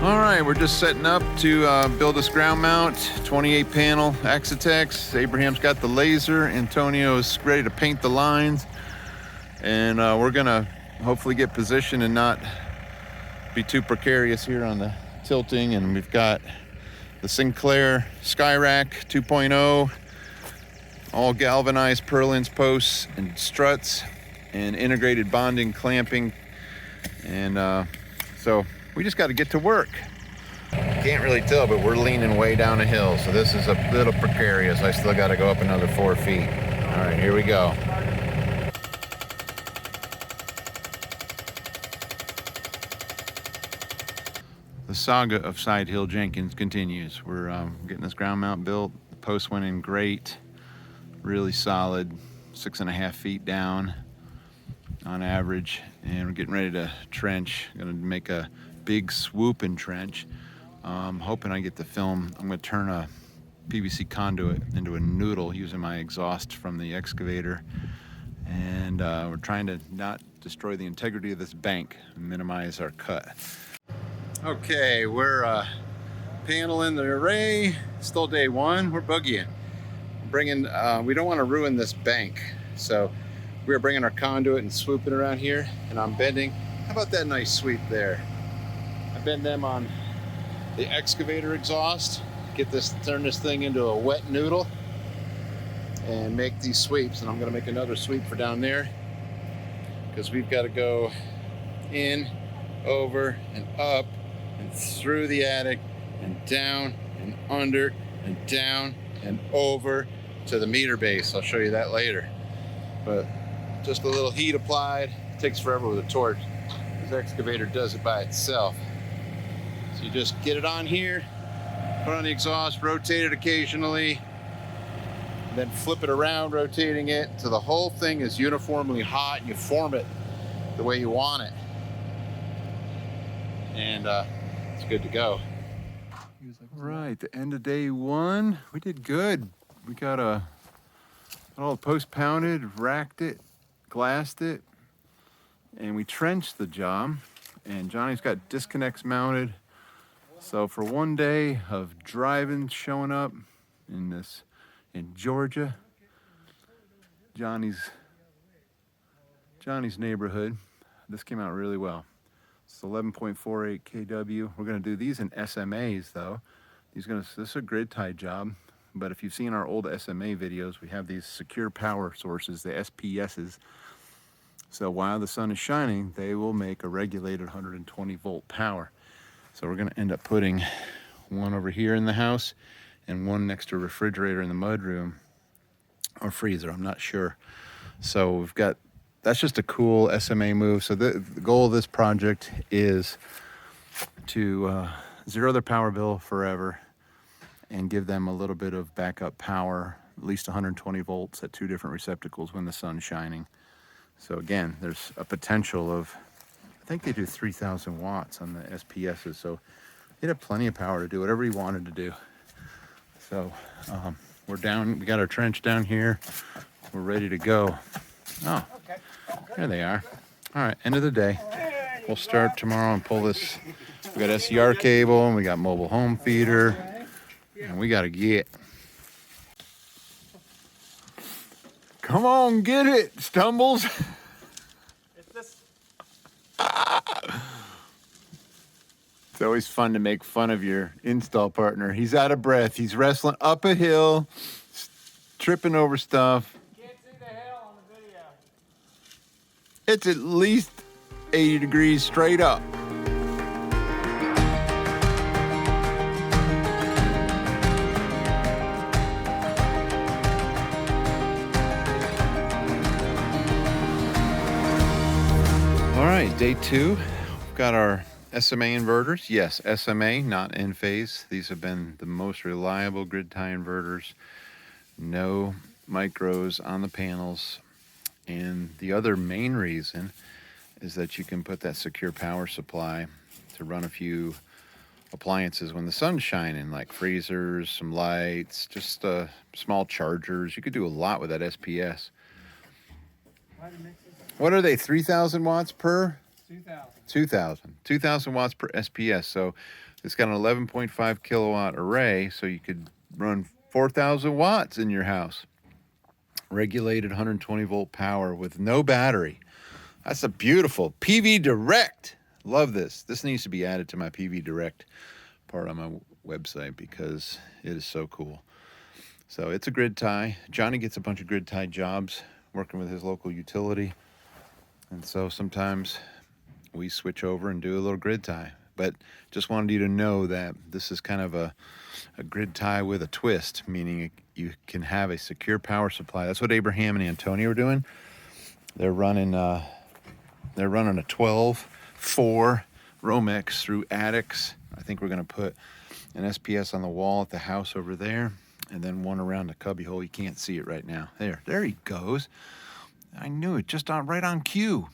All right, we're just setting up to build this ground mount, 28 panel Axitex. Abraham's got the laser. Antonio's ready to paint the lines. And we're gonna hopefully get positioned and not be too precarious here on the tilting. And we've got the Sinclair Skyrack 2.0, all galvanized purlins posts and struts and integrated bonding clamping. And so we just got to get to work. Can't really tell, but we're leaning way down a hill, so this is a little precarious. I still got to go up another 4 feet. All right, here we go. The saga of Side Hill Jenkins continues. We're getting this ground mount built. The post went in great, really solid, 6.5 feet down on average, and we're getting ready to trench. Gonna make a big swooping trench. Hoping I get the film. I'm gonna turn a PVC conduit into a noodle using my exhaust from the excavator, and we're trying to not destroy the integrity of this bank and minimize our cut. Okay, we're paneling the array. Still day one. We're boogieing. We don't want to ruin this bank, so we're bringing our conduit and swooping around here, and I'm bending. How about that nice sweep there? I bend them on the excavator exhaust, turn this thing into a wet noodle, and make these sweeps. And I'm going to make another sweep for down there because we've got to go in, over, and up, and through the attic, and down, and under, and down, and over to the meter base. I'll show you that later. But just a little heat applied. It takes forever with a torch. This excavator does it by itself. So you just get it on here, put on the exhaust, rotate it occasionally, and then flip it around, rotating it until the whole thing is uniformly hot, and you form it the way you want it. And it's good to go. Right, the end of day one, we did good. We got all the post pounded, racked it, glassed it, and we trenched the job. And Johnny's got disconnects mounted. So for one day of driving, showing up in Georgia, Johnny's neighborhood, this came out really well. It's 11.48 kW. We're going to do these in SMAs though. This is a grid tie job, but if you've seen our old SMA videos, we have these secure power sources, the SPSs. So while the sun is shining, they will make a regulated 120 volt power. So we're going to end up putting one over here in the house and one next to a refrigerator in the mudroom or freezer, I'm not sure. So that's just a cool SMA move. So the goal of this project is to zero their power bill forever and give them a little bit of backup power, at least 120 volts at 2 different receptacles when the sun's shining. So again, there's a potential of, I think they do 3,000 watts on the SPSs, so they'd have plenty of power to do whatever he wanted to do. So we're down, we got our trench down here, we're ready to go. Oh, there they are. All right, end of the day. We'll start tomorrow and pull this. We got SCR cable, and we got mobile home feeder, and we got to get. Come on, get it, Stumbles. It's always fun to make fun of your install partner. He's out of breath. He's wrestling up a hill, tripping over stuff. Can't see the hill on the video. It's at least 80 degrees straight up. All right, day two. We've got our SMA inverters. Yes, SMA, not in phase. These have been the most reliable grid tie inverters. No micros on the panels. And the other main reason is that you can put that secure power supply to run a few appliances when the sun's shining, like freezers, some lights, just small chargers. You could do a lot with that SPS. What are they, 3,000 watts per? 2,000. 2,000 watts per SPS. So It's got an 11.5 kilowatt array, so you could run 4,000 watts in your house. Regulated 120 volt power with no battery. That's a beautiful PV Direct. Love this. This needs to be added to my PV Direct part on my website because it is so cool. So it's a grid tie. Johnny gets a bunch of grid tie jobs working with his local utility. And so sometimes we switch over and do a little grid tie. But just wanted you to know that this is kind of a grid tie with a twist, meaning you can have a secure power supply. That's what Abraham and Antonio are doing. They're running a 12-4 Romex through attics. I think we're going to put an SPS on the wall at the house over there, and then one around the cubby hole. You can't see it right now. There he goes. I knew it, just right on cue.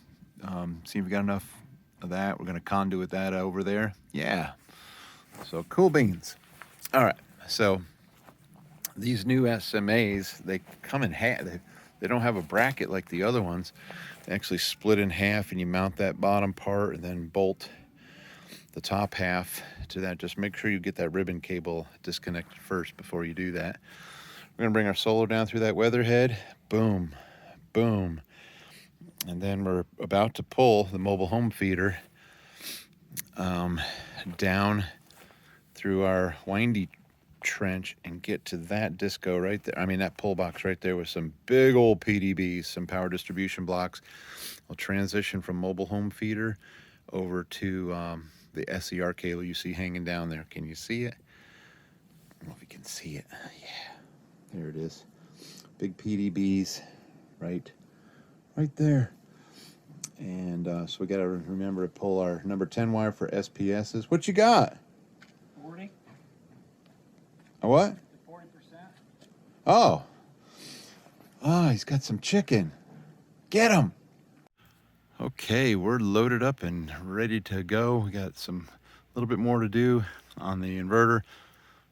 See if we got enough of that. We're going to conduit that over there. Yeah. So cool beans. All right. So these new SMAs, they come in half. They don't have a bracket like the other ones. They actually split in half, and you mount that bottom part and then bolt the top half to that. Just make sure you get that ribbon cable disconnected first before you do that. We're going to bring our solar down through that weatherhead. Boom. Boom. And then we're about to pull the mobile home feeder down through our windy trench and get to that disco right there. I mean, that pull box right there with some big old PDBs, some power distribution blocks. We'll transition from mobile home feeder over to the SER cable you see hanging down there. Can you see it? I don't know if you can see it. Yeah, there it is. Big PDBs right there. And so we got to remember to pull our number 10 wire for SPSs. What you got? 40. A what? 40%. Oh. Oh, he's got some chicken. Get him. Okay, we're loaded up and ready to go. We got a little bit more to do on the inverter.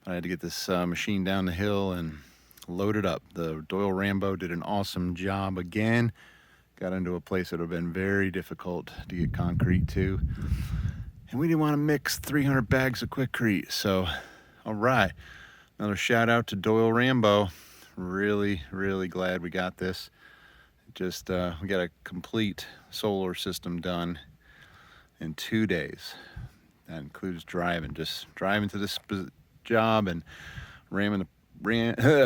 I had to get this machine down the hill and load it up. The Doyle Rambo did an awesome job again. Got into a place that would have been very difficult to get concrete to. And we didn't want to mix 300 bags of Quikrete. So, all right. Another shout out to Doyle Rambo. Really, really glad we got this. Just, we got a complete solar system done in 2 days. That includes just driving to this job and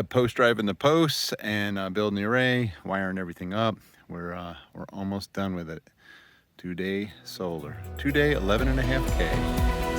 post driving the posts and building the array, wiring everything up. We're almost done with it. 2-day solar. 2-day, 11.5K.